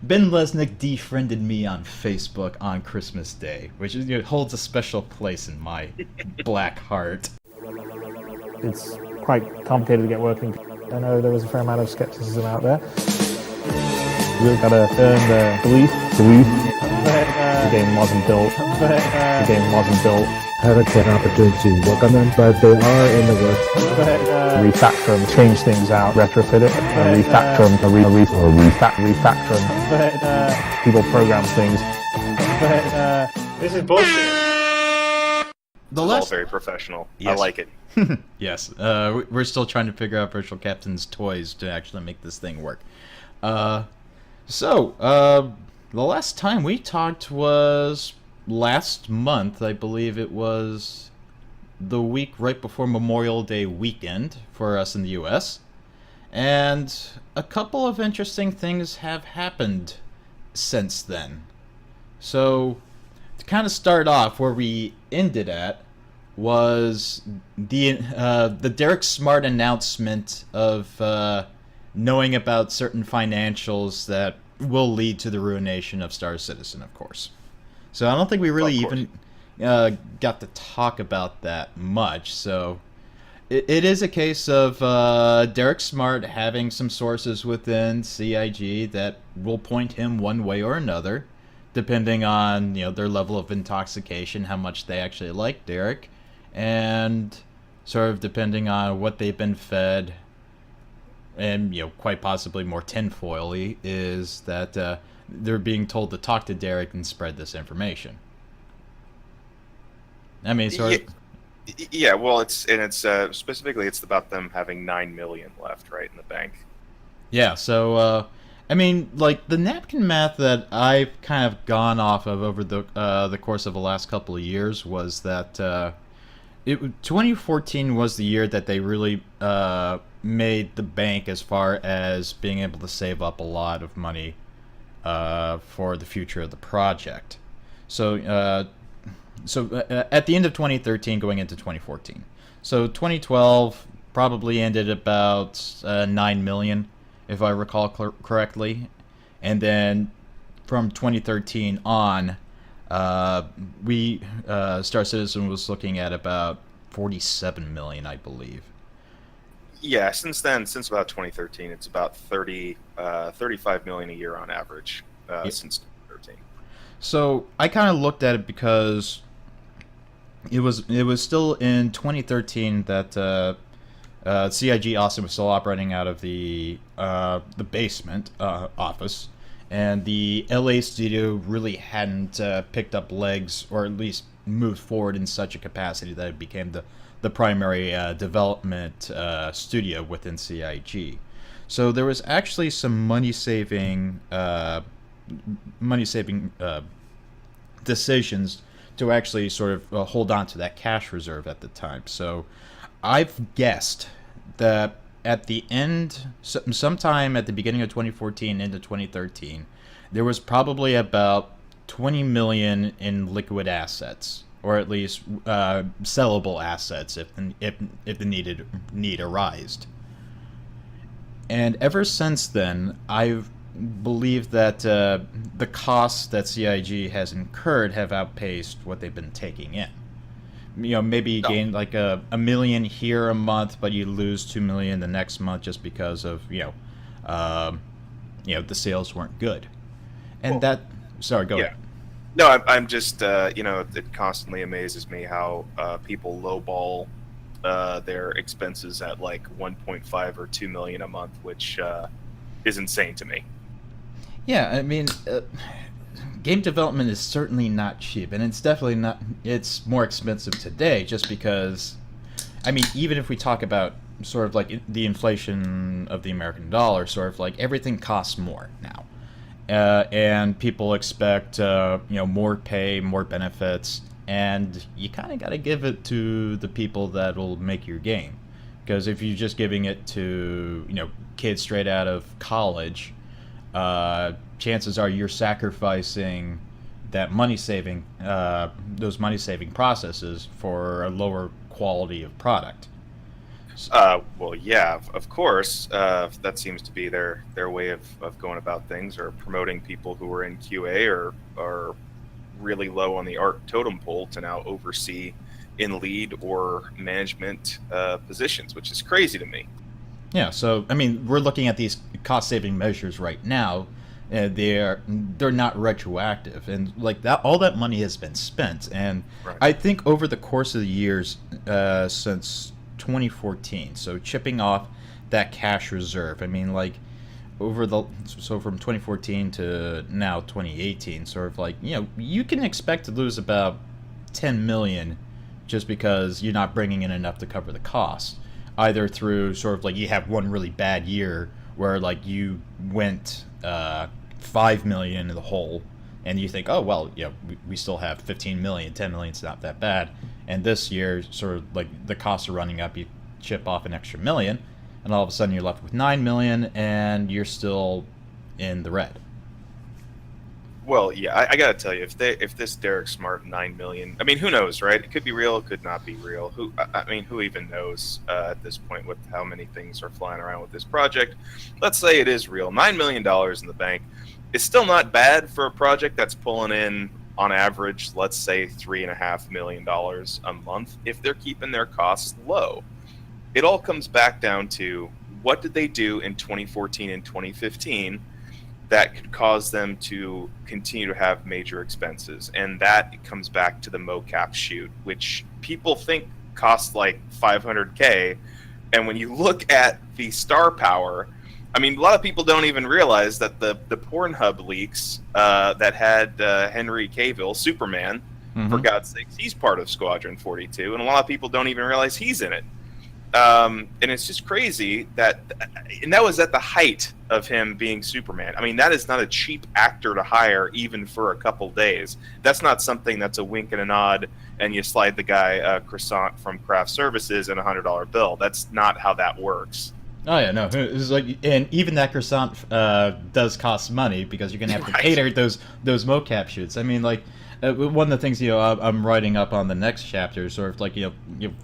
Ben Lesnick defriended me on Facebook on Christmas Day, which holds a special place in my black heart. It's quite complicated to get working. I know there was a fair amount of skepticism out there. You really gotta earn the belief. The game wasn't built. Haven't had an opportunity to work on them, but they are in the works. Refactor them, change things out, retrofit it, refactor them, refactor them. People program things. This is bullshit. It's all very professional. Yes. I like it. Yes, we're still trying to figure out Virtual Captain's toys to actually make this thing work. The last time we talked was last month. I believe it was the week right before Memorial Day weekend for us in the US. And a couple of interesting things have happened since then. So, to kind of start off where we ended at was the Derek Smart announcement of knowing about certain financials that will lead to the ruination of Star Citizen, of course. So I don't think we really even got to talk about that much. So it is a case of Derek Smart having some sources within CIG that will point him one way or another, depending on their level of intoxication, how much they actually like Derek, and sort of depending on what they've been fed, and quite possibly more tinfoily, is that they're being told to talk to Derek and spread this information. I mean, Yeah, well, it's specifically it's about them having $9 million left, right, in the bank. Yeah, so I mean, like the napkin math that I've kind of gone off of over the course of the last couple of years was that 2014 was the year that they really made the bank as far as being able to save up a lot of money for the future of the project. So at the end of 2013, going into 2014. So 2012 probably ended about 9 million, if I recall correctly, and then from 2013 on, Star Citizen was looking at about 47 million, I believe. Yeah, since about 2013, it's about 35 million a year on average since 2013. So I kind of looked at it because it was still in 2013 that CIG Austin was still operating out of the basement office, and the LA studio really hadn't picked up legs, or at least moved forward in such a capacity that it became the primary development studio within CIG. So there was actually some money-saving decisions to actually sort of hold on to that cash reserve at the time. So I've guessed that at the end, sometime at the beginning of 2014 into 2013, there was probably about 20 million in liquid assets, or at least sellable assets if the need arised. And ever since then, I've believed that the costs that CIG has incurred have outpaced what they've been taking in. Maybe you gain like a million here a month, but you lose 2 million the next month just because of the sales weren't good. And sorry, go ahead. No, I'm just it constantly amazes me how people lowball their expenses at like 1.5 or 2 million a month, which is insane to me. Yeah, I mean, game development is certainly not cheap, and it's definitely not. It's more expensive today, just because. I mean, even if we talk about sort of like the inflation of the American dollar, sort of like everything costs more now, and people expect more pay, more benefits, and you kind of got to give it to the people that will make your game, because if you're just giving it to kids straight out of college, chances are you're sacrificing that those money saving processes for a lower quality of product. Well, yeah, of course. That seems to be their way of going about things, or promoting people who are in QA or are really low on the art totem pole to now oversee in lead or management positions, which is crazy to me. Yeah, so I mean, we're looking at these cost-saving measures right now. They're not retroactive, and like that, all that money has been spent. And Right. I think over the course of the years since 2014, so chipping off that cash reserve. I mean, like so from 2014 to now 2018, sort of like you can expect to lose about 10 million just because you're not bringing in enough to cover the cost, either through sort of like you have one really bad year where like you went 5 million in the hole, and you think, oh well, we still have 15 million, 10 million's not that bad, and this year sort of like the costs are running up, you chip off an extra million, and all of a sudden you're left with 9 million and you're still in the red. Well, yeah, I gotta tell you, if this Derek Smart 9 million, I mean, who knows, right? It could be real, it could not be real. I mean, who even knows at this point with how many things are flying around with this project? Let's say it is real. $9 million in the bank is still not bad for a project that's pulling in, on average, let's say $3.5 million a month if they're keeping their costs low. It all comes back down to what did they do in 2014 and 2015 that could cause them to continue to have major expenses. And that comes back to the mocap shoot, which people think costs like $500K. And when you look at the star power, I mean, a lot of people don't even realize that the Pornhub leaks that had Henry Cavill, Superman, for God's sakes, he's part of Squadron 42. And a lot of people don't even realize he's in it. And it's just crazy and that was at the height of him being Superman. I mean, that is not a cheap actor to hire even for a couple days. That's not something that's a wink and a nod and you slide the guy a croissant from craft services and $100 bill. That's not how that works. Oh yeah, no, it's like, and even that croissant does cost money because you're gonna have to cater those mocap shoots. I mean, like, one of the things I'm writing up on the next chapter is sort of like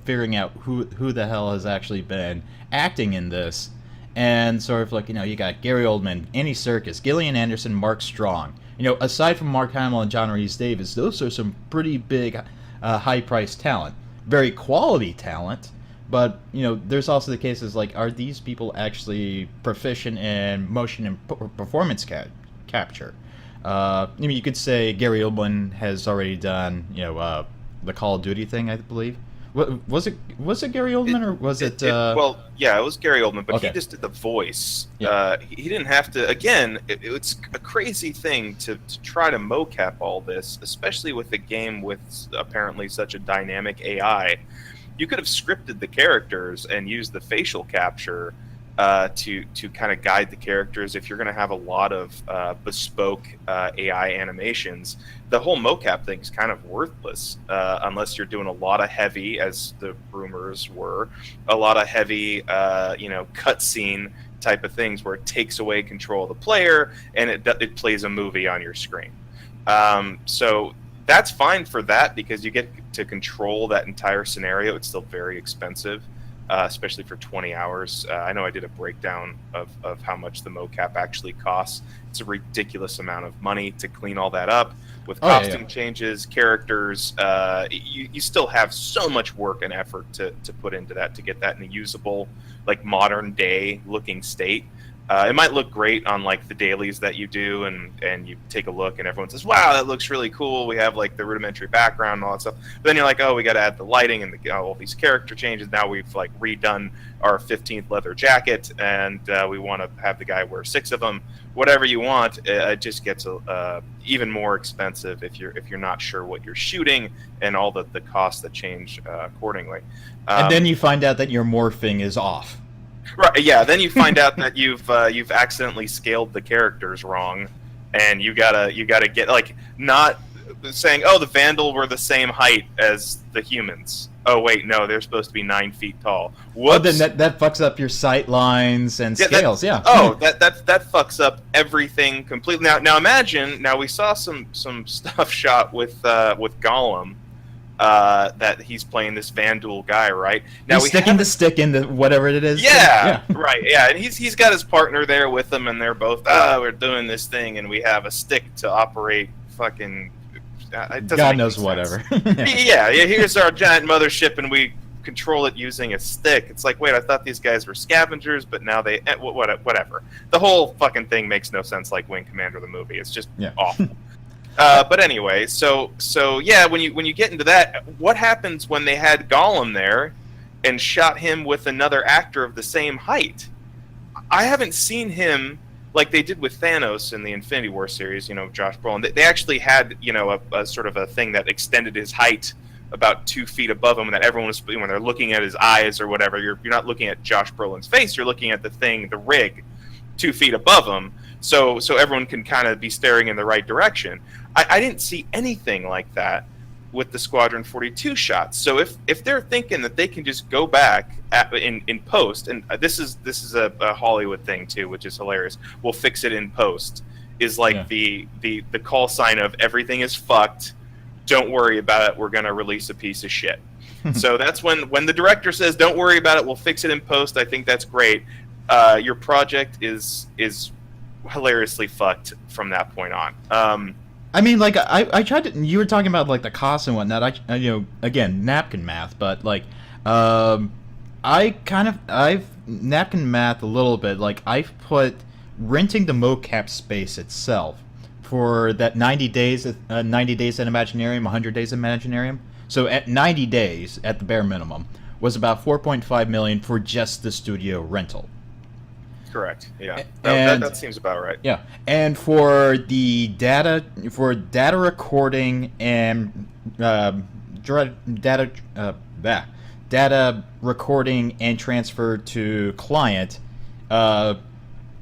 figuring out who the hell has actually been acting in this, and sort of like you got Gary Oldman, Andy Serkis, Gillian Anderson, Mark Strong. Aside from Mark Hamill and John Rhys Davis, those are some pretty big, high-priced talent, very quality talent. But there's also the cases like, are these people actually proficient in motion and performance capture? I mean, you could say Gary Oldman has already done, the Call of Duty thing, I believe. Was it Gary Oldman or was it? Well, yeah, it was Gary Oldman, but okay. He just did the voice. Yeah. He didn't have to. Again, it's a crazy thing to try to mocap all this, especially with a game with apparently such a dynamic AI. You could have scripted the characters and used the facial capture to kind of guide the characters. If you're going to have a lot of bespoke AI animations, the whole mocap thing is kind of worthless unless you're doing a lot of heavy, as the rumors were, a lot of heavy, cutscene type of things where it takes away control of the player and it plays a movie on your screen. So that's fine for that because you get to control that entire scenario. It's still very expensive. Especially for 20 hours. I know I did a breakdown of how much the mocap actually costs. It's a ridiculous amount of money to clean all that up with costume changes, characters. You still have so much work and effort to put into that to get that in a usable, like modern day looking state. It might look great on like the dailies that you do, and you take a look and everyone says, wow, that looks really cool. We have like the rudimentary background and all that stuff. But then you're like, oh, we got to add the lighting and all these character changes. Now we've like redone our 15th leather jacket and we want to have the guy wear 6 of them. Whatever you want, it just gets even more expensive if you're not sure what you're shooting and all the costs that change accordingly. And then you find out that your morphing is off. Right. Yeah. Then you find out that you've accidentally scaled the characters wrong, and you gotta get like not saying, oh, the Vandal were the same height as the humans. Oh wait, no, they're supposed to be 9 feet tall. Whoops. Oh, then that fucks up your sight lines and scales. That fucks up everything completely. Now imagine. Now we saw some stuff shot with Gollum. that he's playing this Vandal guy, right? Now he's sticking the stick in the whatever it is. Yeah, right. Yeah, and he's got his partner there with him, and they're both we're doing this thing, and we have a stick to operate fucking. God knows whatever. yeah. Here's our giant mothership, and we control it using a stick. It's like, wait, I thought these guys were scavengers, but now they whatever. The whole fucking thing makes no sense. Like Wing Commander the movie, it's just awful. But anyway, so yeah, when you get into that, what happens when they had Gollum there and shot him with another actor of the same height? I haven't seen him like they did with Thanos in the Infinity War series. Josh Brolin. They actually had a sort of a thing that extended his height about 2 feet above him, and that everyone was, when they're looking at his eyes or whatever, you're not looking at Josh Brolin's face, you're looking at the rig 2 feet above him, so everyone can kind of be staring in the right direction. I didn't see anything like that with the Squadron 42 shots. So if they're thinking that they can just go back in post, and this is a Hollywood thing too, which is hilarious. We'll fix it in post. Is like the call sign of everything is fucked. Don't worry about it. We're gonna release a piece of shit. So that's when the director says, "Don't worry about it. We'll fix it in post." I think that's great. Your project is hilariously fucked from that point on. I mean, like, I tried to. You were talking about like the costs and whatnot. Again, napkin math, but like, I've napkin math a little bit. Like, I've put renting the mocap space itself for that 90 days at Imaginarium, 100 days at Imaginarium. So at 90 days, at the bare minimum, was about $4.5 million for just the studio rental. Correct. Yeah, that seems about right. Yeah, and for the data recording and data recording and transfer to client,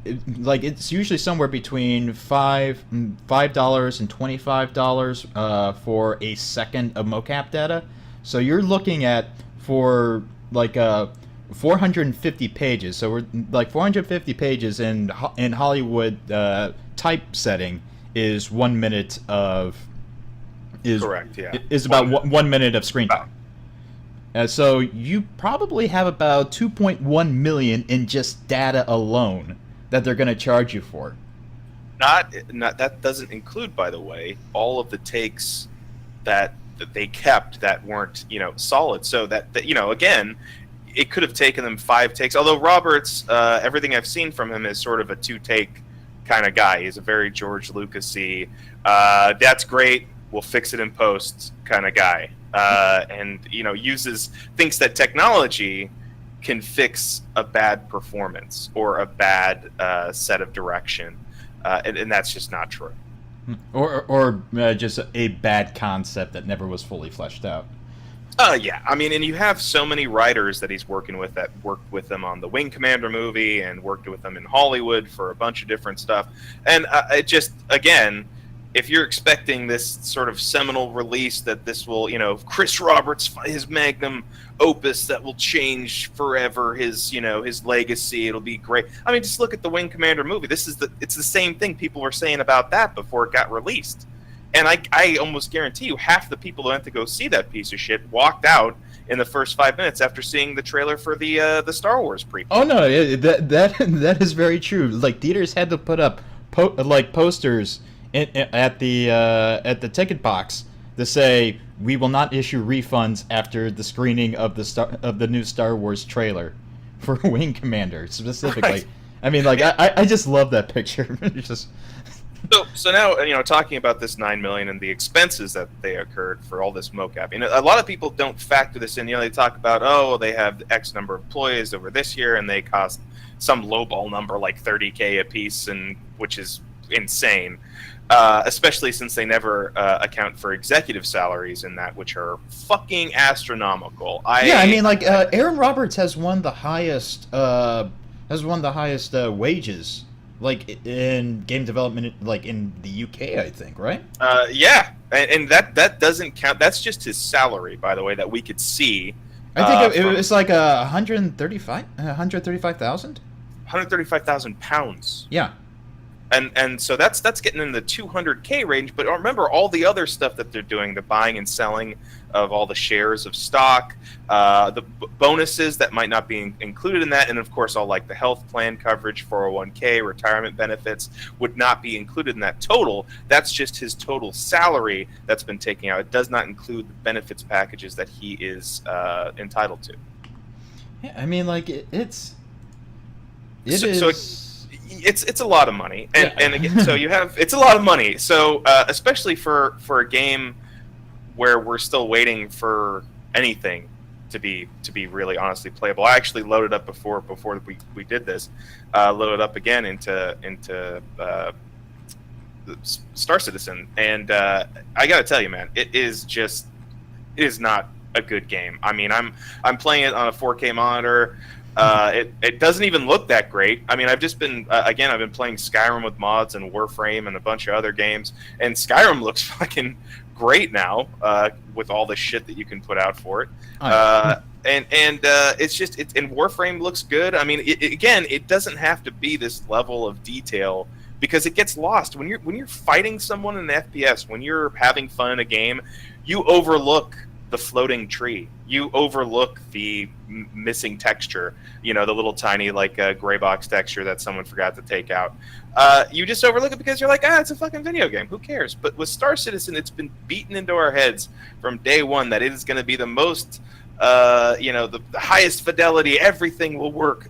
it's usually somewhere between $5 and $25 for a second of mocap data. So you're looking at for like 450 pages. So we're like 450 pages in Hollywood typesetting is 1 minute of correct. Yeah, is about 1 minute of screen time. So you probably have about 2.1 million in just data alone that they're going to charge you for. Not that doesn't include, by the way, all of the takes that they kept that weren't solid. So that again, it could have taken them 5 takes. Although Roberts, everything I've seen from him is sort of a 2-take kind of guy. He's a very George Lucas-y, that's great, we'll fix it in post kind of guy. And thinks that technology can fix a bad performance or a bad set of direction, and that's just not true. Or just a bad concept that never was fully fleshed out. Yeah, I mean, and you have so many writers that he's working with that worked with him on the Wing Commander movie and worked with him in Hollywood for a bunch of different stuff. And it just, again, if you're expecting this sort of seminal release that this will, Chris Roberts, his magnum opus that will change forever his legacy, it'll be great. I mean, just look at the Wing Commander movie. It's the same thing people were saying about that before it got released. And I almost guarantee you half the people who went to go see that piece of shit walked out in the first 5 minutes after seeing the trailer for the Star Wars prequel. Oh no, that is very true. Like, theaters had to put up posters at the ticket box to say, we will not issue refunds after the screening of the new Star Wars trailer for Wing Commander specifically. Right. I mean, like, I just love that picture. It's just. So now, talking about this $9 million and the expenses that they occurred for all this mocap. A lot of people don't factor this in. They talk about, they have X number of employees over this year, and they cost some lowball number like $30K a piece, and which is insane. Especially since they never account for executive salaries in that, which are fucking astronomical. Aaron Roberts has one of the highest wages. Like in game development, like in the UK, I think, right? Yeah, and that doesn't count. That's just his salary, by the way, that we could see. I think it was like 135,000. 135,000 pounds. Yeah. And so that's getting in the 200K range. But remember all the other stuff that they're doing, the buying and selling of all the shares of stock, the bonuses that might not be included in that, and of course all like the health plan coverage, 401K, retirement benefits would not be included in that total. That's just his total salary that's been taken out. It does not include the benefits packages that he is entitled to. Yeah, I mean, like it's a lot of money, and again, so you have it's a lot of money. So especially for a game where we're still waiting for anything to be really honestly playable. I actually loaded up before we did this, loaded up again into Star Citizen, and I gotta tell you, man, it is not a good game. I mean, I'm playing it on a 4K monitor. It doesn't even look that great. I mean, I've just been I've been playing Skyrim with mods and Warframe and a bunch of other games, and Skyrim looks fucking great now with all the shit that you can put out for it. And Warframe looks good. I mean, it doesn't have to be this level of detail because it gets lost when you're fighting someone in an FPS. When you're having fun in a game, you overlook the floating tree. You overlook the missing texture, the little tiny gray box texture that someone forgot to take out. You just overlook it because you're like, it's a fucking video game. Who cares? But with Star Citizen, it's been beaten into our heads from day one that it is going to be the most, the highest fidelity. Everything will work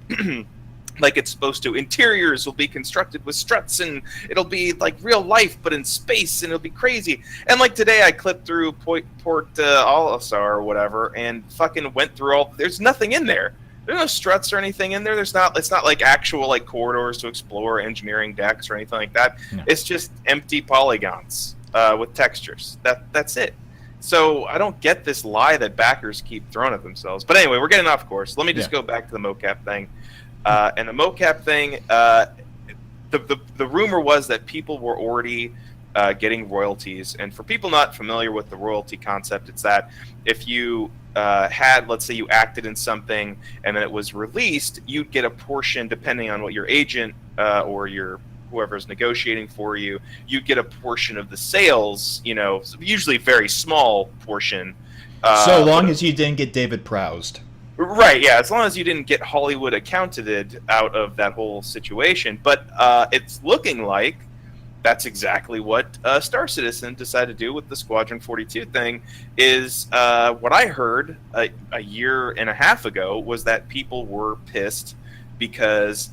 like it's supposed to. Interiors will be constructed with struts, and it'll be like real life, but in space, and it'll be crazy. And like today, I clipped through Port Olisar or whatever, and fucking went through all. There's nothing in there. There's no struts or anything in there. It's not like actual like corridors to explore, engineering decks or anything like that. No. It's just empty polygons with textures. That's it. So I don't get this lie that backers keep throwing at themselves. But anyway, we're getting off course. Let me just go back to the mocap thing. And the mocap thing, the rumor was that people were already getting royalties. And for people not familiar with the royalty concept, it's that if you let's say you acted in something and then it was released, you'd get a portion depending on what your agent or whoever's negotiating for you, you'd get a portion of the sales, usually very small portion. So long as you didn't get David Proused. Right, yeah, as long as you didn't get Hollywood accounted out of that whole situation. But it's looking like that's exactly what Star Citizen decided to do with the Squadron 42 thing. Is what I heard a year and a half ago was that people were pissed because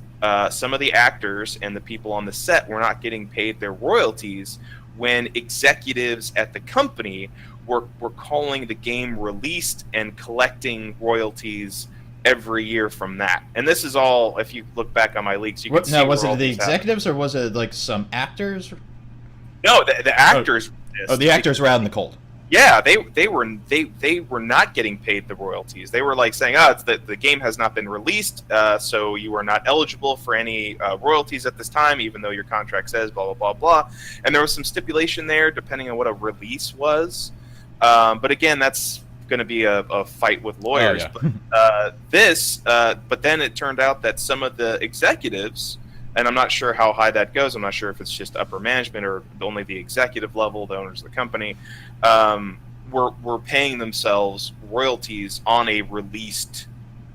some of the actors and the people on the set were not getting paid their royalties when executives at the company were calling the game released and collecting royalties every year from that. And this is all, if you look back on my leaks, you can see. Now, was it the executives or was it like some actors? No, the actors. Oh, the actors were out in the cold. Yeah, they were not getting paid the royalties. They were like saying, it's the game has not been released, so you are not eligible for any royalties at this time, even though your contract says blah blah blah blah. And there was some stipulation there, depending on what a release was. But again, that's going to be a fight with lawyers. Oh, yeah. But then it turned out that some of the executives, and I'm not sure how high that goes. I'm not sure if it's just upper management or only the executive level, the owners of the company, were paying themselves royalties on a released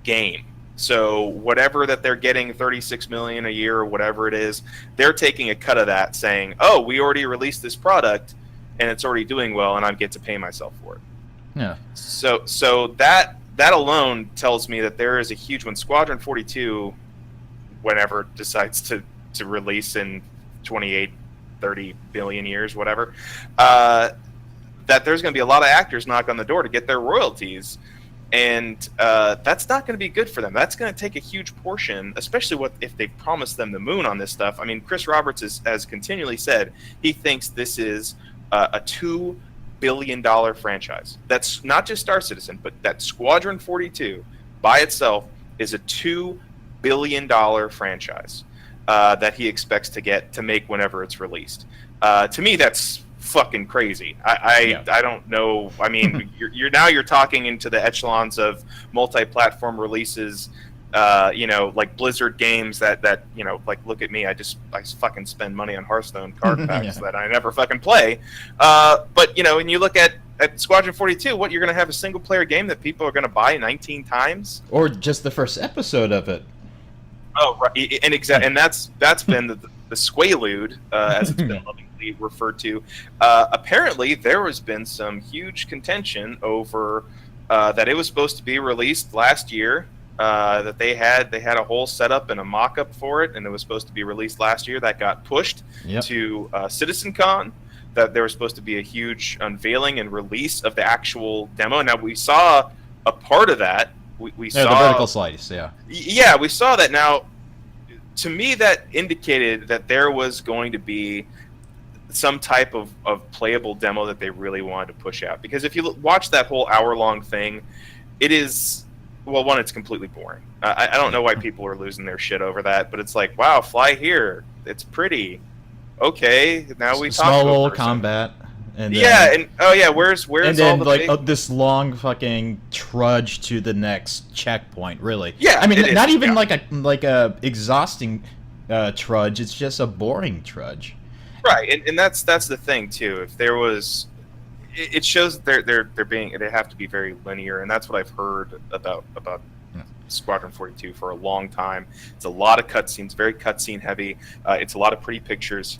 game. So whatever that they're getting, $36 million a year or whatever it is, they're taking a cut of that, saying, "Oh, we already released this product, and it's already doing well, and I get to pay myself for it." Yeah. So that alone tells me that there is a huge one. Squadron 42, whenever decides to release in 28, 30 billion years, whatever, that there's going to be a lot of actors knock on the door to get their royalties, and that's not going to be good for them. That's going to take a huge portion, especially if they promise them the moon on this stuff. I mean, Chris Roberts has continually said he thinks this is a $2 billion franchise. That's not just Star Citizen, but that Squadron 42 by itself is a $2 billion franchise that he expects to make whenever it's released. To me, that's fucking crazy. I don't know. I mean, you're talking into the echelons of multi-platform releases. like Blizzard games that like, look at me, I fucking spend money on Hearthstone card packs that I never fucking play. But when you look at Squadron 42, what, you're going to have a single player game that people are going to buy 19 times, or just the first episode of it. Oh, right, and that's been the Squalude, as it's been lovingly referred to. Apparently, there has been some huge contention over that it was supposed to be released last year. That they had a whole setup and a mock-up for it, and it was supposed to be released last year. That got pushed to CitizenCon. That there was supposed to be a huge unveiling and release of the actual demo. Now, we saw a part of that. We saw the vertical slice, yeah, we saw that. Now, to me, that indicated that there was going to be some type of playable demo that they really wanted to push out. Because if you watch that whole hour-long thing, it is, well, one, it's completely boring. I don't know why people are losing their shit over that, but it's like, wow, fly here, it's pretty. Okay, now we talk small about little combat. And where's and then all the like this long fucking trudge to the next checkpoint? Really? Yeah, I mean, it not is, even like a exhausting trudge. It's just a boring trudge. Right, and that's the thing too. If there was, it shows that they have to be very linear, and that's what I've heard about Squadron 42 for a long time. It's a lot of cutscenes, very cutscene heavy. It's a lot of pretty pictures.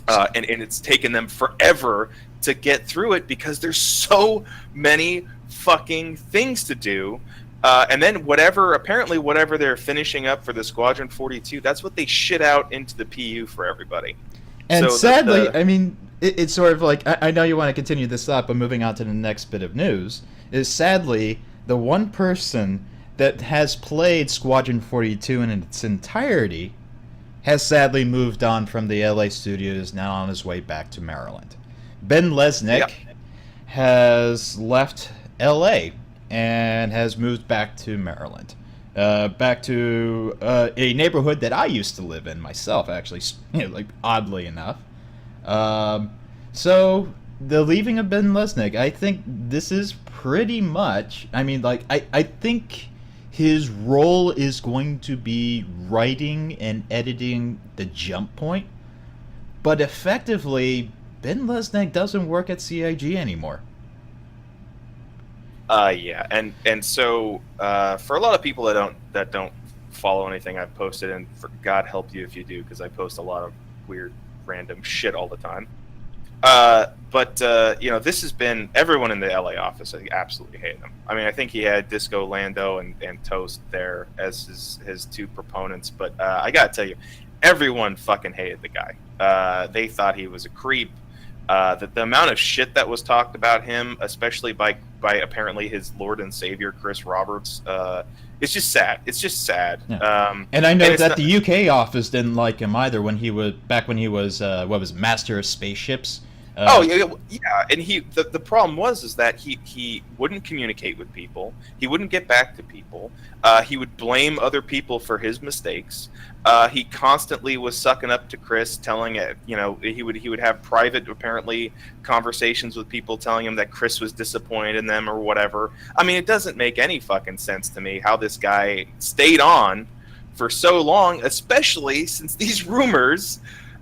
And it's taken them forever to get through it because there's so many fucking things to do. And then whatever they're finishing up for the Squadron 42, that's what they shit out into the PU for everybody. And so sadly, I mean, it's sort of like, I know you want to continue this thought, but moving on to the next bit of news, is sadly, the one person that has played Squadron 42 in its entirety has sadly moved on from the LA studios, now on his way back to Maryland. Ben Lesnick has left LA and has moved back to Maryland. Back to a neighborhood that I used to live in myself, actually, like oddly enough. So the leaving of Ben Lesnick, I think this is pretty much, I mean, like, I think his role is going to be writing and editing the Jump Point, but effectively, Ben Lesnick doesn't work at CIG anymore. Yeah, and so for a lot of people that don't follow anything I've posted, and for God help you if you do, because I post a lot of weird, random shit all the time. But this has been, everyone in the LA office, I absolutely hate him. I mean, I think he had Disco Lando and Toast there as his two proponents, but I gotta tell you, everyone fucking hated the guy. They thought he was a creep. The amount of shit that was talked about him, especially by apparently his Lord and Savior Chris Roberts, it's just sad. It's just sad. Yeah. And I know that the UK office didn't like him either when he was Master of Spaceships. Yeah, and the problem was that he wouldn't communicate with people. He wouldn't get back to people. He would blame other people for his mistakes. He constantly was sucking up to Chris, telling it. He would have private, apparently, conversations with people, telling him that Chris was disappointed in them or whatever. I mean, it doesn't make any fucking sense to me how this guy stayed on for so long, especially since these rumors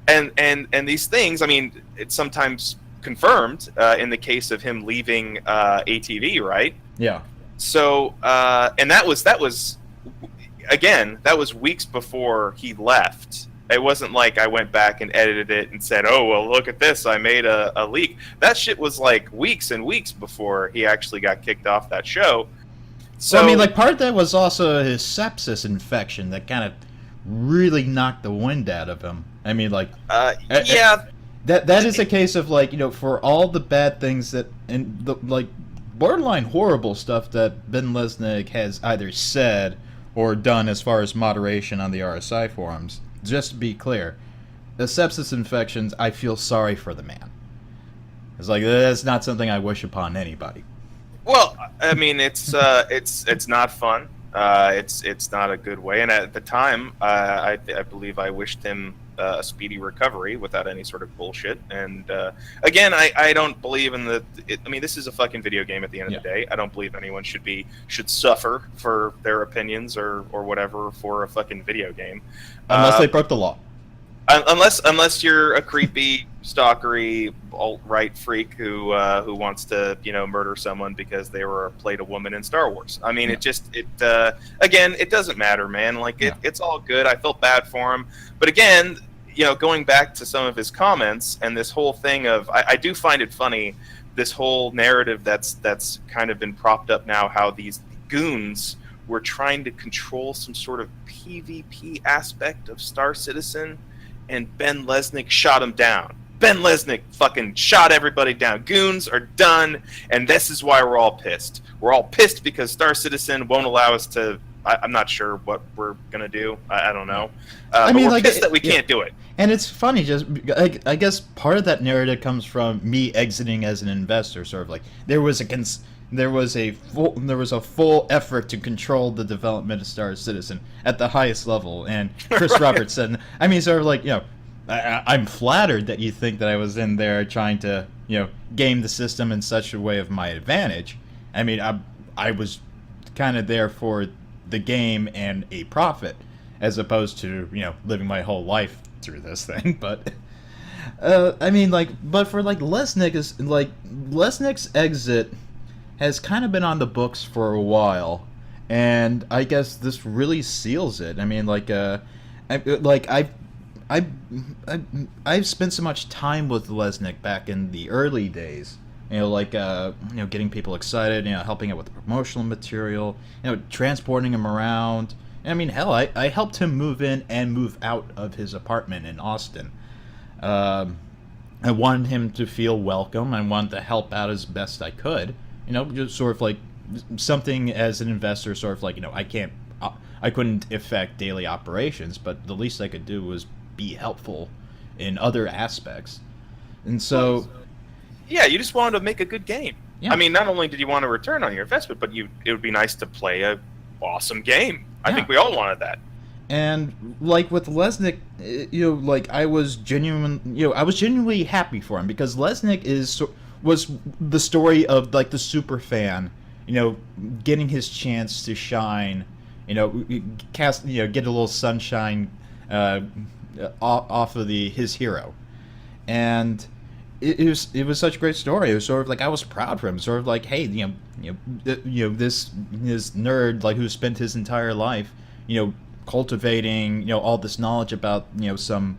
and these things. I mean, it's sometimes confirmed in the case of him leaving ATV, right? Yeah. So, and that was again, that was weeks before he left. It wasn't like I went back and edited it and said, "Oh, well, look at this, I made a leak." That shit was like weeks and weeks before he actually got kicked off that show. So, I mean, like, part of that was also his sepsis infection that kind of really knocked the wind out of him. I mean, like, yeah, that is a case of, like, for all the bad things that, and the, like, borderline horrible stuff that Ben Lesnick has either said or done as far as moderation on the RSI forums. Just to be clear, the sepsis infections, I feel sorry for the man. It's like, that's not something I wish upon anybody. Well, I mean, it's not fun. It's not a good way. And at the time, I believe I wished him a speedy recovery without any sort of bullshit. And again, I don't believe in I mean, this is a fucking video game at the end of the day. I don't believe anyone should suffer for their opinions or whatever for a fucking video game, unless they broke the law. Unless you're a creepy, stalkery, alt-right freak who wants to murder someone because they played a woman in Star Wars. I mean, again, it doesn't matter, man. Like it's all good. I felt bad for him, but again, going back to some of his comments and this whole thing of I do find it funny, this whole narrative that's kind of been propped up now, how these goons were trying to control some sort of PvP aspect of Star Citizen. And Ben Lesnick shot him down. Ben Lesnick fucking shot everybody down. Goons are done, and this is why we're all pissed. We're all pissed because Star Citizen won't allow us to. I'm not sure what we're gonna do. I don't know. I mean, we're pissed that we can't do it. And it's funny, just I guess part of that narrative comes from me exiting as an investor. Sort of like there was a full effort to control the development of Star Citizen at the highest level, and Chris Roberts said, I mean, sort of like, I'm flattered that you think that I was in there trying to, game the system in such a way of my advantage. I mean, I was kind of there for the game and a profit, as opposed to, living my whole life through this thing, but... I mean, but for, Lesnick's exit has kind of been on the books for a while, and I guess this really seals it. I mean, I've spent so much time with Lesnick back in the early days. Getting people excited, helping out with the promotional material, transporting him around. I mean, hell, I helped him move in and move out of his apartment in Austin. I wanted him to feel welcome. I wanted to help out as best I could. Just sort of like something as an investor, sort of like, I couldn't affect daily operations, but the least I could do was be helpful in other aspects. And so... Yeah, you just wanted to make a good game. Yeah. I mean, not only did you want a return on your investment, but it would be nice to play a awesome game. I think we all wanted that. And with Lesnick, I was genuinely happy for him, because Lesnick was the story of the super fan, getting his chance to shine, get a little sunshine off of his hero, and it was such a great story. It was sort of like I was proud for him, sort of like, hey, this nerd who spent his entire life, cultivating all this knowledge about some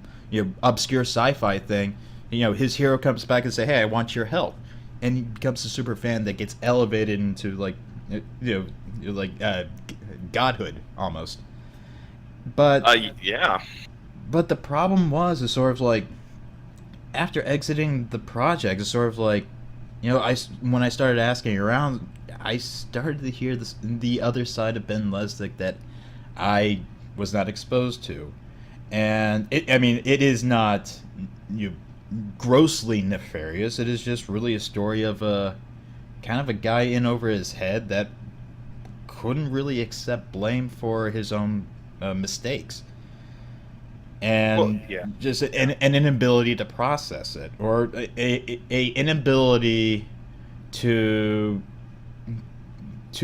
obscure sci-fi thing. His hero comes back and say, hey, I want your help, and he becomes a super fan that gets elevated into godhood almost. But but the problem is sort of like, after exiting the project, it's sort of like, when I started asking around, I started to hear the other side of Ben Lesnick that I was not exposed to, and it is not grossly nefarious. It is just really a story of a kind of a guy in over his head that couldn't really accept blame for his own mistakes, and just an inability to process it, or a inability to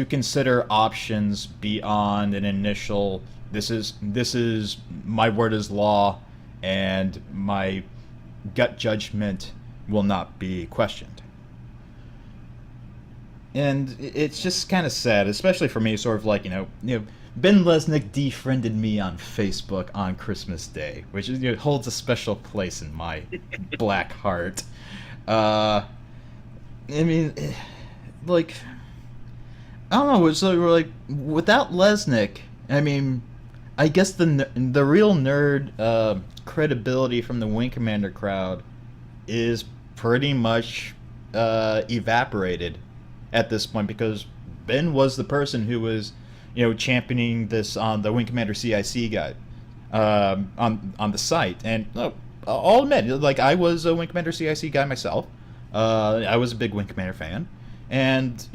consider options beyond an initial this is my word is law, and my gut judgment will not be questioned. And it's just kind of sad, especially for me, sort of like, Ben Lesnick defriended me on Facebook on Christmas Day, which holds a special place in my black heart. I mean, I don't know, it's like, without Lesnick, I mean, I guess the real nerd credibility from the Wing Commander crowd is pretty much evaporated at this point, because Ben was the person who was, championing this on the Wing Commander CIC guide on the site. And I'll admit, I was a Wing Commander CIC guy myself. I was a big Wing Commander fan, and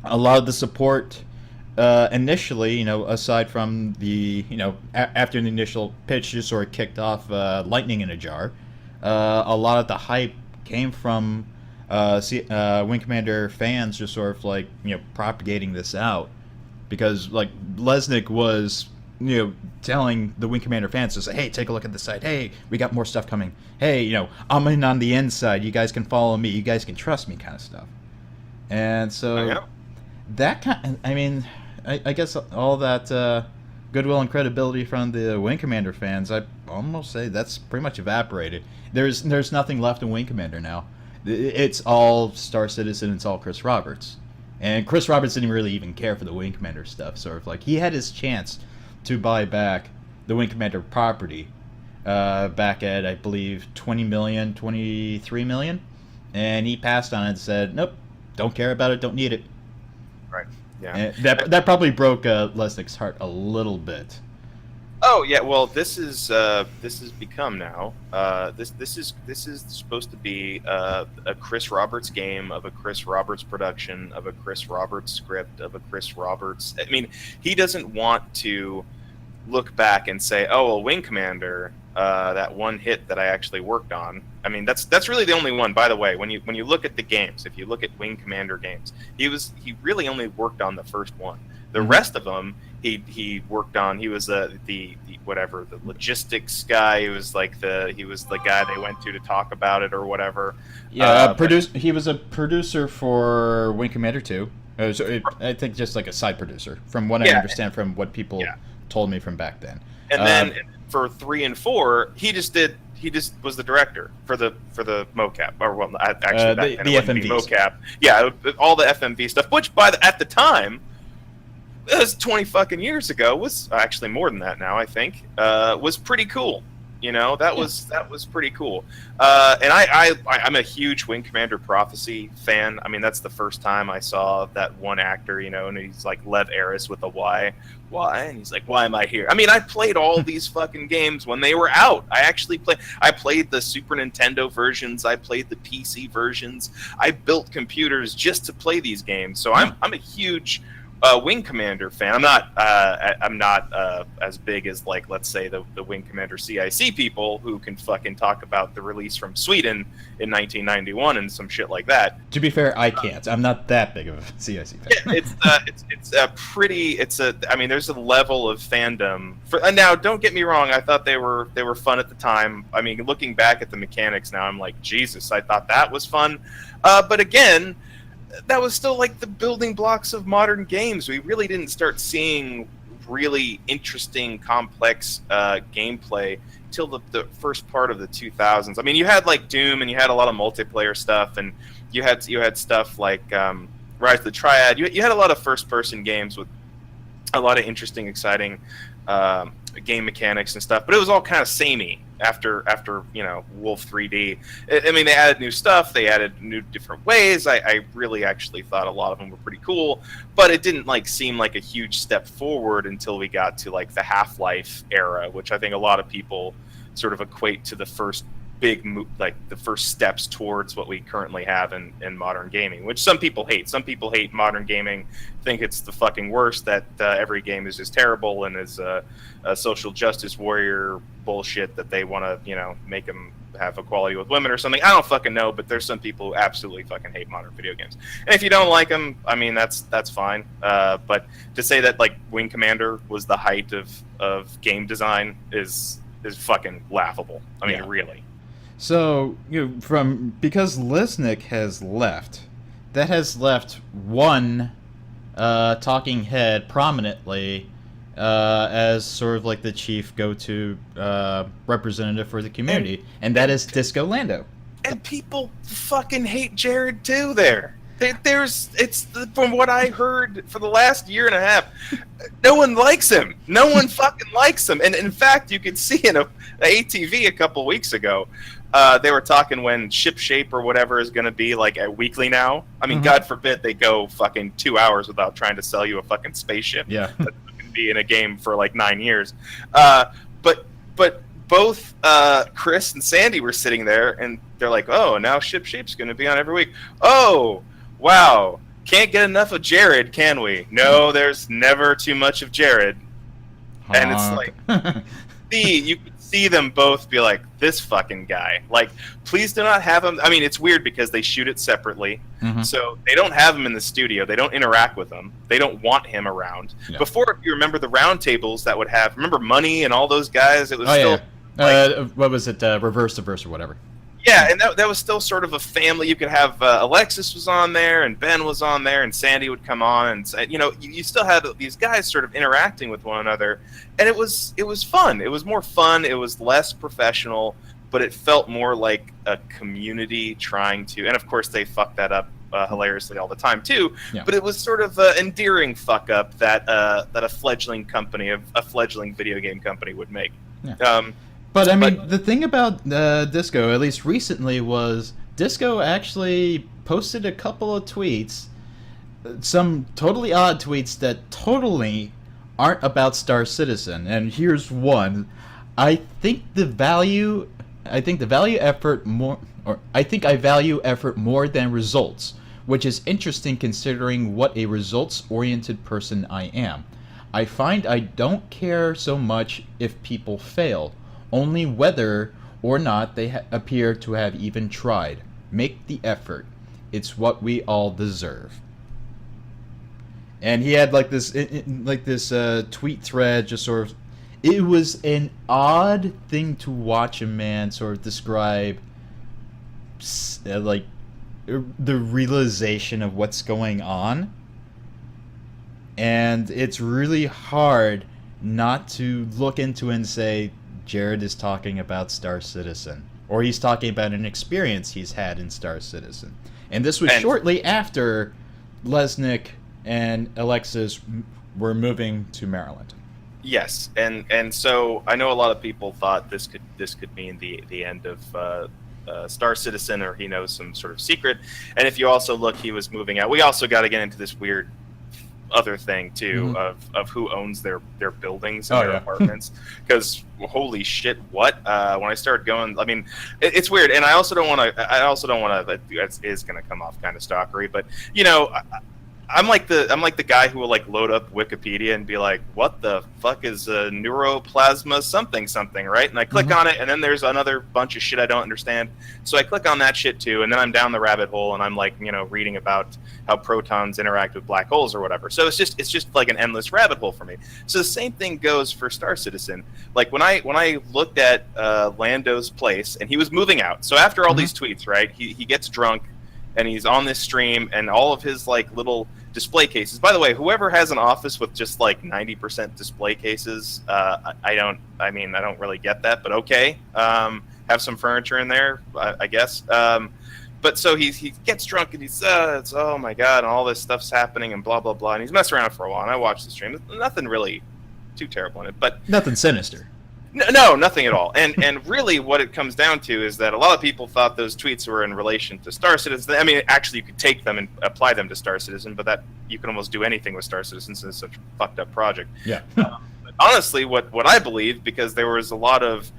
a lot of the support initially, aside from the, after the initial pitch just sort of kicked off lightning in a jar, a lot of the hype came from Wing Commander fans just sort of like, propagating this out. Because, like, Lesnick was, telling the Wing Commander fans to say, hey, take a look at the site. Hey, we got more stuff coming. Hey, I'm in on the inside. You guys can follow me. You guys can trust me, kind of stuff. And so that I guess all that goodwill and credibility from the Wing Commander fans, I almost say that's pretty much evaporated. There's nothing left in Wing Commander now. It's all Star Citizen. It's all Chris Roberts. And Chris Roberts didn't really even care for the Wing Commander stuff. Sort of like he had his chance to buy back the Wing Commander property back at, I believe, 20 million, 23 million. And he passed on it and said, nope, don't care about it, don't need it. Right. Yeah. And that probably broke Lesnick's heart a little bit. Oh yeah, well this has become now. This is supposed to be a Chris Roberts game, of a Chris Roberts production, of a Chris Roberts script, of a Chris Roberts. I mean, he doesn't want to look back and say, "Oh, well, Wing Commander, that one hit that I actually worked on." I mean, that's really the only one. By the way, when you look at the games, if you look at Wing Commander games, he really only worked on the first one. The rest of them, he worked on. He was the whatever, the logistics guy. He was the guy they went to talk about it or whatever. Yeah, he was a producer for Wing Commander 2. I think just like a side producer, from what I understand from what people told me from back then. And then for 3 and 4, he just was the director for the mocap, or well, actually the FMV mocap. Yeah, all the FMV stuff, which at the time, it was 20 fucking years ago, was actually more than that now, I think, was pretty cool. That was pretty cool. And I'm a huge Wing Commander Prophecy fan. I mean, that's the first time I saw that one actor, and he's like Lev Eris with a Y. Why? And he's like, why am I here? I mean, I played all these fucking games when they were out. I played the Super Nintendo versions. I played the PC versions. I built computers just to play these games. So I'm a huge Wing Commander fan. I'm not as big as, like, let's say the Wing Commander CIC people who can fucking talk about the release from Sweden in 1991 and some shit like that. To be fair, I can't. I'm not that big of a CIC fan. I mean, there's a level of fandom now. Don't get me wrong. I thought they were fun at the time. I mean, looking back at the mechanics now, I'm like, Jesus, I thought that was fun. But again, that was still like the building blocks of modern games. We really didn't start seeing really interesting, complex gameplay till the first part of the 2000s. I mean, you had like Doom, and you had a lot of multiplayer stuff, and you had stuff like Rise of the Triad. You had a lot of first-person games with a lot of interesting, exciting game mechanics and stuff, but it was all kind of samey after Wolf 3D. I mean, they added new stuff, they added new different ways. I really actually thought a lot of them were pretty cool, but it didn't seem like a huge step forward until we got to like the Half-Life era, which I think a lot of people sort of equate to the first big the first steps towards what we currently have in modern gaming, which some people hate. Some people hate modern gaming, think it's the fucking worst, that every game is just terrible and is a social justice warrior bullshit, that they want to make them have equality with women or something. I don't fucking know, but there's some people who absolutely fucking hate modern video games. And if you don't like them, I mean, that's fine. But to say that like Wing Commander was the height of game design is fucking laughable. I mean, really. So, because Lesnick has left, that has left one talking head prominently as sort of like the chief go-to representative for the community, and that is Disco Lando. And people fucking hate Jared too there. From what I heard for the last year and a half, no one likes him. No one fucking likes him. And in fact, you could see in a ATV a couple weeks ago, they were talking when Ship Shape or whatever is going to be like a weekly now. I mean, God forbid they go fucking 2 hours without trying to sell you a fucking spaceship. Yeah. That's going to be in a game for like 9 years. But both Chris and Sandy were sitting there, and they're like, oh, now Ship Shape's going to be on every week. Oh, wow. can't get enough of Jared, can we? No, there's never too much of Jared. And it's like, you could see them both be like, this fucking guy. Like, please do not have him. I mean, it's weird because they shoot it separately. So they don't have him in the studio. They don't interact with him. They don't want him around. Yeah. Before, if you remember the roundtables that would have, remember Money and all those guys? It was what was it? Reverse the Verse or whatever. Yeah, and that was still sort of a family. You could have Alexis was on there, and Ben was on there, and Sandy would come on, and you still had these guys sort of interacting with one another, and it was fun. It was more fun. It was less professional, but it felt more like a community trying to. And of course, they fucked that up hilariously all the time too. Yeah. But it was sort of an endearing fuck up that a fledgling video game company would make. Yeah. But I mean, the thing about Disco, at least recently, was Disco actually posted a couple of tweets, some totally odd tweets that totally aren't about Star Citizen. And here's one: I value effort more than results, which is interesting considering what a results-oriented person I am. I find I don't care so much if people fail. Only whether or not they appear to have even tried. Make the effort. It's what we all deserve. And he had like this tweet thread, just sort of. It was an odd thing to watch a man sort of describe, like, the realization of what's going on. And it's really hard not to look into it and say, Jared is talking about Star Citizen, or he's talking about an experience he's had in Star Citizen. And this was shortly after Lesnick and Alexis were moving to Maryland. Yes, and so I know a lot of people thought this could mean the end of Star Citizen, or he knows some sort of secret. And if you also look, he was moving out. We also got to get into this weird other thing too, of who owns their buildings and their apartments, because holy shit, what when I started going, I mean, it's weird. And I also don't want to it is going to come off kind of stalkery, but I'm like the guy who will like load up Wikipedia and be like, what the fuck is neuroplasma something, right? And I click on it, and then there's another bunch of shit I don't understand. So I click on that shit too, and then I'm down the rabbit hole, and I'm like, reading about how protons interact with black holes or whatever. So it's just like an endless rabbit hole for me. So the same thing goes for Star Citizen. Like when I looked at Lando's place, and he was moving out. So after all these tweets, right? He gets drunk, and he's on this stream, and all of his like little display cases. By the way, whoever has an office with just like 90% display cases, I don't really get that, but okay. Have some furniture in there, I guess. But so he gets drunk, and he's it's, oh my god, and all this stuff's happening, and blah blah blah, and he's messing around for a while. And I watched the stream. Nothing really too terrible in it, but nothing sinister. No, nothing at all. And really what it comes down to is that a lot of people thought those tweets were in relation to Star Citizen. I mean, actually, you could take them and apply them to Star Citizen, but that you can almost do anything with Star Citizen since it's such a fucked up project. Yeah. But honestly, what I believe, because there was a lot of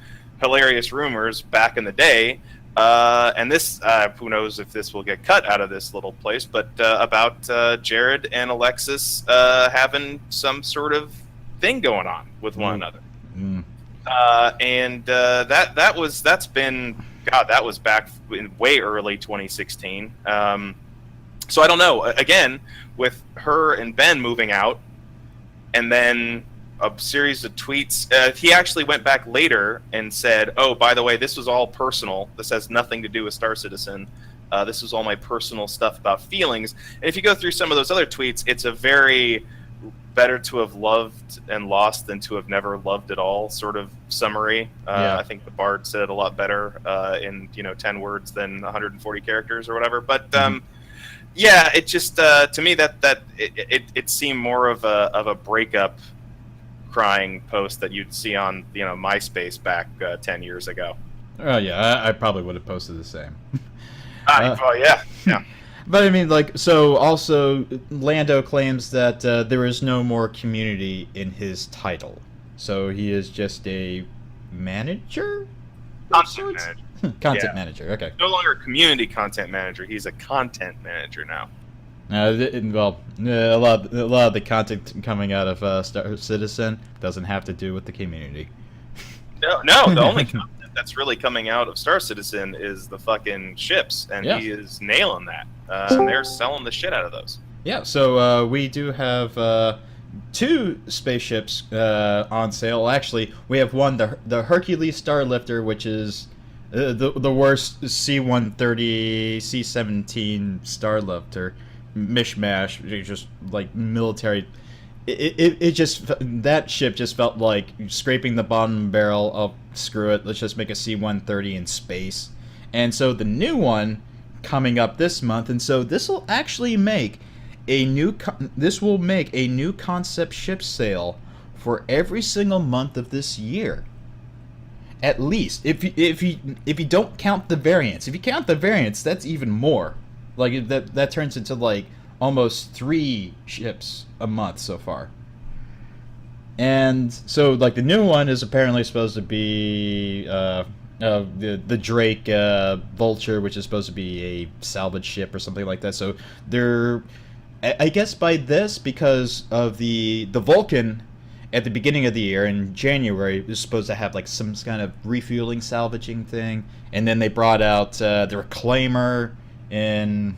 hilarious rumors back in the day, and this, who knows if this will get cut out of this little place, but about Jared and Alexis having some sort of thing going on with one another. That was back in way early 2016. So I don't know. Again, with her and Ben moving out, and then a series of tweets, he actually went back later and said, "Oh, by the way, this was all personal. This has nothing to do with Star Citizen. This was all my personal stuff about feelings." And if you go through some of those other tweets, it's a very better to have loved and lost than to have never loved at all sort of summary. I think the Bard said it a lot better in 10 words than 140 characters or whatever. But yeah, it just to me that it seemed more of a breakup crying post that you'd see on MySpace back 10 years ago. Oh yeah, I probably would have posted the same. Well, yeah. But I mean, like, so also Lando claims that there is no more community in his title, so he is just a manager. Content Manager. Okay. No longer a community content manager. He's a content manager now. A lot of the content coming out of Star Citizen doesn't have to do with the community. No, the only content that's really coming out of Star Citizen is the fucking ships, and he is nailing that. And they're selling the shit out of those. Yeah, so we do have 2 spaceships on sale. Actually, we have one, the Hercules Starlifter, which is the worst C-130, C-17 Starlifter mishmash, just like military. It just, that ship just felt like scraping the bottom barrel of, screw it, let's just make a C-130 in space. And so the new one coming up this month, and so this will actually make a new concept ship sale for every single month of this year. At least, if you don't count the variants. If you count the variants, that's even more. Like that turns into like almost 3 ships a month so far. And so like the new one is apparently supposed to be the Drake Vulture, which is supposed to be a salvage ship or something like that. So they're, I guess by this, because of the Vulcan at the beginning of the year in January was supposed to have like some kind of refueling salvaging thing, and then they brought out the Reclaimer in,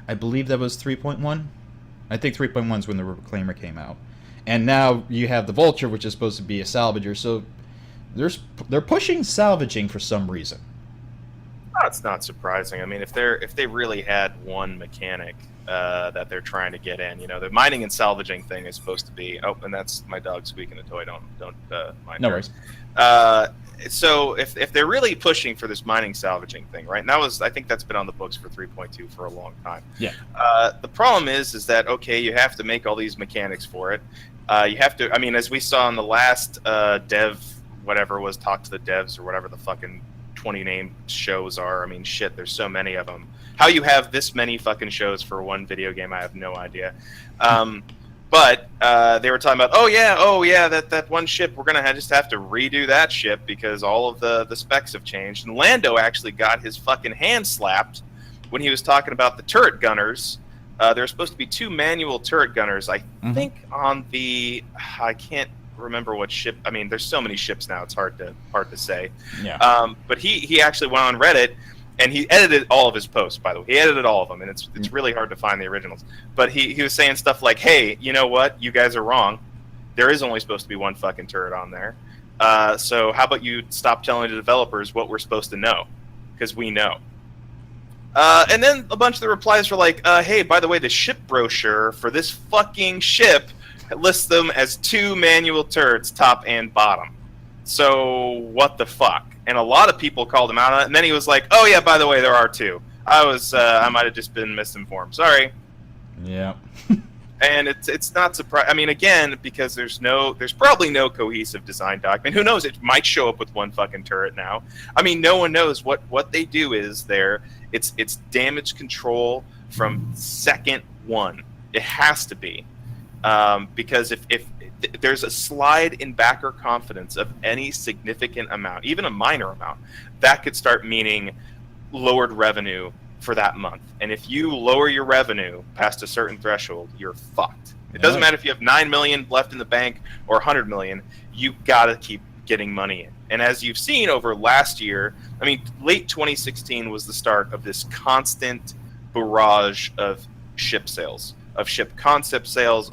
I believe that was 3.1. I think 3.1 is when the Reclaimer came out, and now you have the Vulture, which is supposed to be a salvager. So they're pushing salvaging for some reason. That's not surprising. I mean, if they really had one mechanic that they're trying to get in, the mining and salvaging thing is supposed to be. Oh, and that's my dog squeaking a toy. Don't mind. No worries. So if they're really pushing for this mining salvaging thing, right? And I think that's been on the books for 3.2 for a long time. Yeah. The problem is that okay, you have to make all these mechanics for it. You have to. I mean, as we saw in the last dev, whatever was Talk to the Devs or whatever the fucking 20 named shows are. I mean, shit, there's so many of them. How you have this many fucking shows for one video game, I have no idea. But they were talking about, oh yeah, that one ship, we're gonna just have to redo that ship because all of the specs have changed. And Lando actually got his fucking hand slapped when he was talking about the turret gunners. There's supposed to be 2 manual turret gunners, I think, on the, I can't remember what ship. I mean, there's so many ships now, it's hard to say. Yeah. But he actually went on Reddit. And he edited all of his posts, by the way. He edited all of them, and it's really hard to find the originals. But he was saying stuff like, hey, you know what? You guys are wrong. There is only supposed to be 1 fucking turret on there. So how about you stop telling the developers what we're supposed to know? Because we know. And then a bunch of the replies were like, hey, by the way, the ship brochure for this fucking ship lists them as 2 manual turrets, top and bottom. So what the fuck? And a lot of people called him out on it, and then he was like, oh yeah, by the way, there are 2. I might have just been misinformed. Sorry. Yeah. And it's not surprising. I mean, again, because there's probably no cohesive design document. Who knows? It might show up with 1 fucking turret now. I mean, no one knows what they do is it's damage control from second 1. It has to be. Because if there's a slide in backer confidence of any significant amount, even a minor amount, that could start meaning lowered revenue for that month. And if you lower your revenue past a certain threshold, you're fucked. It doesn't matter if you have 9 million left in the bank or 100 million, you gotta keep getting money in. And as you've seen over last year, I mean, late 2016 was the start of this constant barrage of ship sales. Of ship concept sales,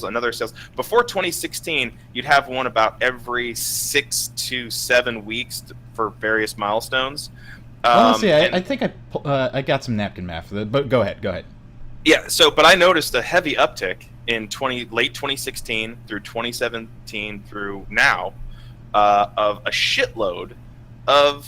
another sales. Before 2016, you'd have one about every 6 to 7 weeks for various milestones. Honestly, I think I got some napkin math for that, but go ahead. Yeah, but I noticed a heavy uptick in late 2016 through 2017 through now of a shitload of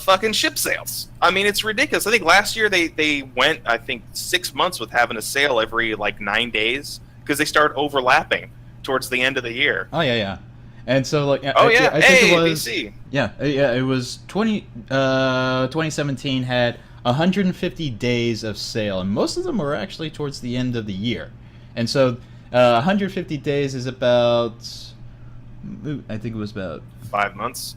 fucking ship sales. I mean, it's ridiculous. I think last year they went, I think, 6 months with having a sale every like 9 days because they started overlapping towards the end of the year. Oh yeah. And so like I think it was BC. Yeah, it was 2017 had 150 days of sale, and most of them were actually towards the end of the year. And so 150 days is about, I think it was about 5 months.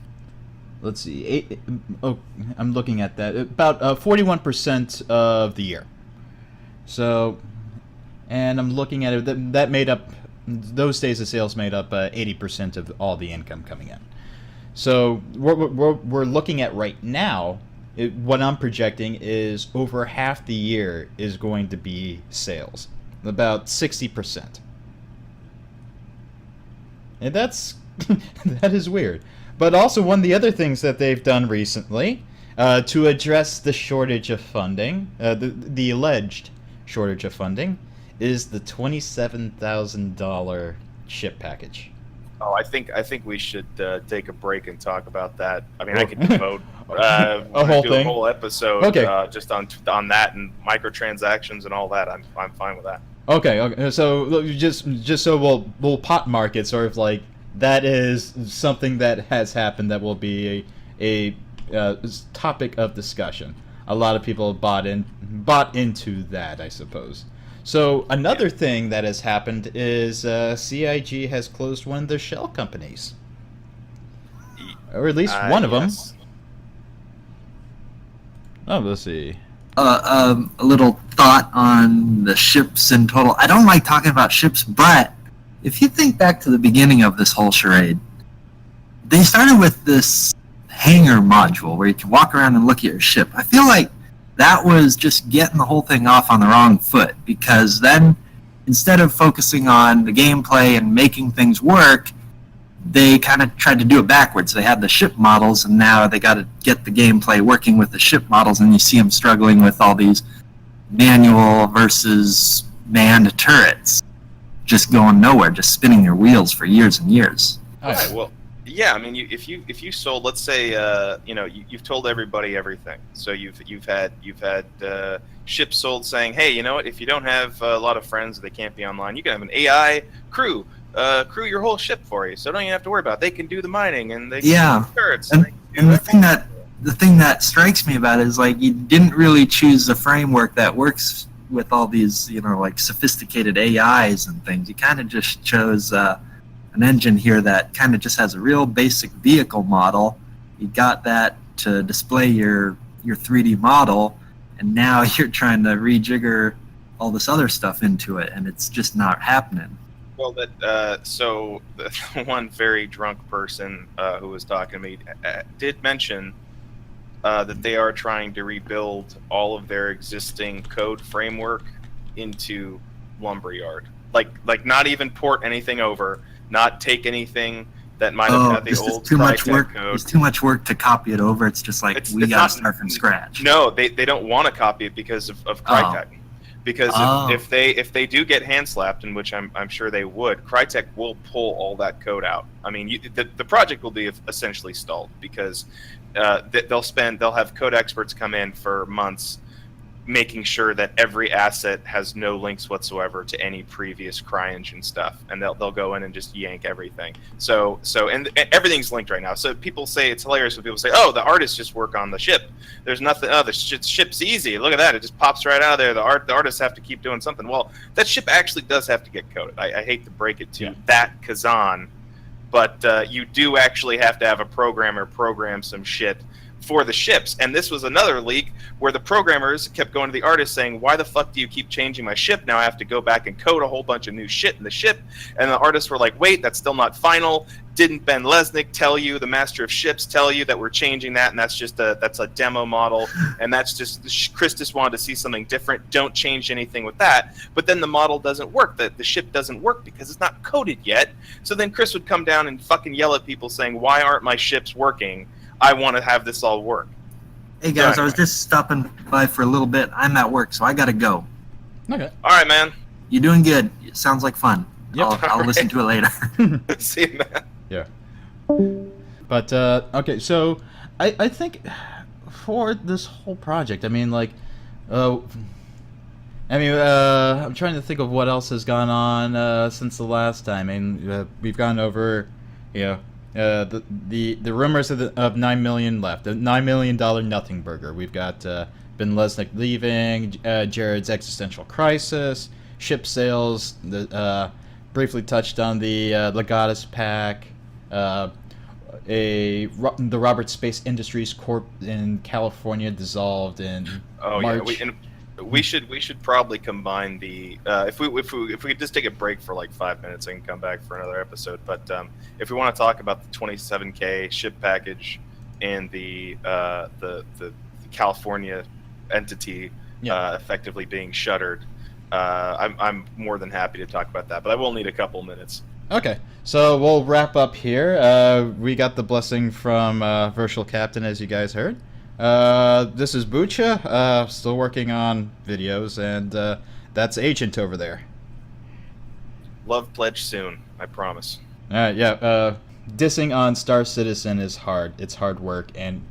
Let's see. I'm looking at that. About 41% of the year. So, and I'm looking at it. That made up, those days of sales made up 80% of all the income coming in. So what we're looking at right now, what I'm projecting is over half the year is going to be sales, about 60%. And that's that is weird. But also, one of the other things that they've done recently to address the shortage of funding, the alleged shortage of funding, is the $27,000 ship package. Oh, I think we should take a break and talk about that. I mean, I could devote a whole episode just on that and microtransactions and all that. I'm fine with that. Okay. So just so we'll pot mark it, sort of like that is something that has happened that will be a topic of discussion. A lot of people bought into that, I suppose. So another thing that has happened is CIG has closed one of their shell companies, or at least one of them. Oh, let's see. A little thought on the ships in total. I don't like talking about ships, but if you think back to the beginning of this whole charade, they started with this hangar module where you can walk around and look at your ship. I feel like that was just getting the whole thing off on the wrong foot, because then instead of focusing on the gameplay and making things work, they kind of tried to do it backwards. They had the ship models, and now they got to get the gameplay working with the ship models, and you see them struggling with all these manual versus manned turrets, just going nowhere, just spinning their wheels for years and years. Right, well, yeah, I mean, if you sold, let's say, you've told everybody everything. So you've had ships sold saying, hey, you know what? If you don't have a lot of friends, they can't be online. You can have an AI crew your whole ship for you. So don't even have to worry about it. They can do the mining and they can do turrets. And the thing that strikes me about it is, like, you didn't really choose a framework that works with all these, like, sophisticated AIs and things. You kind of just chose an engine here that kind of just has a real basic vehicle model. You got that to display your 3D model, and now you're trying to rejigger all this other stuff into it, and it's just not happening. Well, so the one very drunk person who was talking to me did mention that they are trying to rebuild all of their existing code framework into Lumberyard. Like not even port anything over, not take anything that might have had the old Crytek code. It's too much work to copy it over. It's just like we got to start from scratch. No, they don't want to copy it because of Crytek. Because if they do get hand slapped, in which I'm sure they would, Crytek will pull all that code out. I mean, the project will be essentially stalled because they'll have code experts come in for months, making sure that every asset has no links whatsoever to any previous CryEngine stuff, and they'll go in and just yank everything. So everything's linked right now. So people say it's hilarious when people say, "Oh, the artists just work on the ship. There's nothing. Oh, the ship's easy. Look at that. It just pops right out of there. The artists have to keep doing something." Well, that ship actually does have to get coded. I hate to break it to that Kazan, but you do actually have to have a programmer program some shit for the ships. And this was another leak where the programmers kept going to the artists saying, why the fuck do you keep changing my ship? Now I have to go back and code a whole bunch of new shit in the ship. And the artists were like, wait, that's still not final. Didn't Ben Lesnick tell you, the master of ships, tell you that we're changing that, and that's a demo model, and that's just, Chris just wanted to see something different. Don't change anything with that. But then the model doesn't work. The ship doesn't work because it's not coded yet. So then Chris would come down and fucking yell at people saying, why aren't my ships working? I want to have this all work. Hey guys, anyway. I was just stopping by for a little bit. I'm at work, so I gotta go. Okay. All right, man. You're doing good. It sounds like fun. Yep. I'll listen to it later. See you, man. Yeah. But okay, so I think for this whole project, I mean, like, I'm trying to think of what else has gone on since the last time. I mean, we've gone over, the rumors of 9 million left, the $9 million nothing burger. We've got Ben Lesnick leaving, Jared's existential crisis, ship sales. Briefly touched on the Legatus pack, the Robert Space Industries Corp in California dissolved in March. Yeah, We should probably combine the if we could just take a break for like 5 minutes and come back for another episode. But if we want to talk about the 27K ship package and the California entity effectively being shuttered, I'm more than happy to talk about that. But I will need a couple minutes. Okay, so we'll wrap up here. We got the blessing from Virtual Captain, as you guys heard. This is Bootcha, still working on videos, and that's Agent over there. Love pledge soon, I promise. Alright, yeah, dissing on Star Citizen is hard. It's hard work, and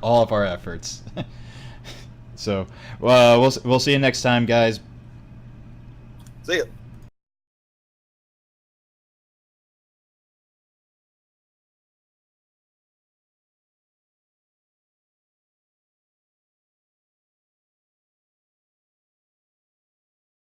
all of our efforts. So, we'll see you next time, guys. See ya.